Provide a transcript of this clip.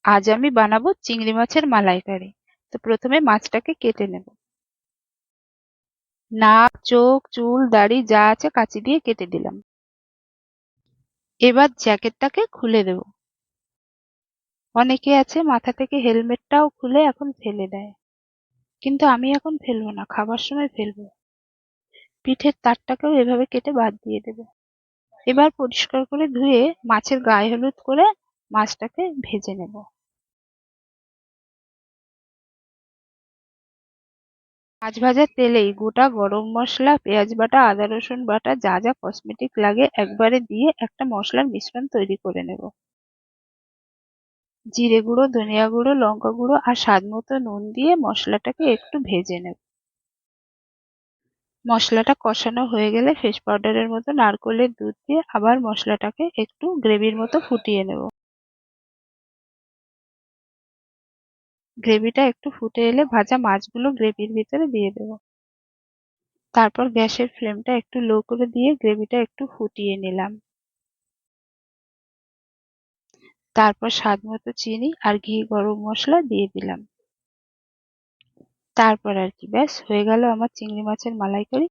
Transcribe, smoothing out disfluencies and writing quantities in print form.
আজ আমি বানাবো চিংড়ি মাছের মালাইকারি। তো প্রথমে মাছটাকে কেটে নেব। নাক, চোখ, চুল, দাড়ি যা আছে কাঁচি দিয়ে কেটে দিলাম। এবার জ্যাকেটটাকে খুলে দেব। অনেকে আছে মাথা থেকে হেলমেটটাও খুলে এখন ফেলে দেয়, কিন্তু আমি এখন ফেলবো না, খাবার সময় ফেলবো। পিঠের তারটাকেও এভাবে কেটে বাদ দিয়ে দেব। এবার পরিষ্কার করে ধুয়ে মাছের গায়ে হলুদ করে মাছটাকে ভেজে নেব। মাছ ভাজার তেলেই গোটা গরম মশলা, পেঁয়াজ বাটা, আদা রসুন বাটা যা যা কসমেটিক লাগে একবারে দিয়ে একটা মশলার মিশ্রণ তৈরি করে নেব। জিরে গুঁড়ো, ধনিয়া গুঁড়ো, লঙ্কা গুঁড়ো আর স্বাদ মতো নুন দিয়ে মশলাটাকে একটু ভেজে নেব। মশলাটা কষানো হয়ে গেলে ফিশ পাউডারের মতো নারকেলের দুধ দিয়ে আবার মশলাটাকে একটু গ্রেভির মতো ফুটিয়ে নেব। গ্রেভিটা একটু ফুটে এলে ভাজা মাছগুলো গ্রেভির ভিতরে দিয়ে দেব। তারপর গ্যাসের ফ্লেমটা একটু লো করে দিয়ে গ্রেভিটা একটু ফুটিয়ে নিলাম। তারপর স্বাদ মতো চিনি আর ঘি, গরম মশলা দিয়ে দিলাম। তারপর আর কি, ব্যাস হয়ে গেল আমার চিংড়ি মাছের মালাইকারি।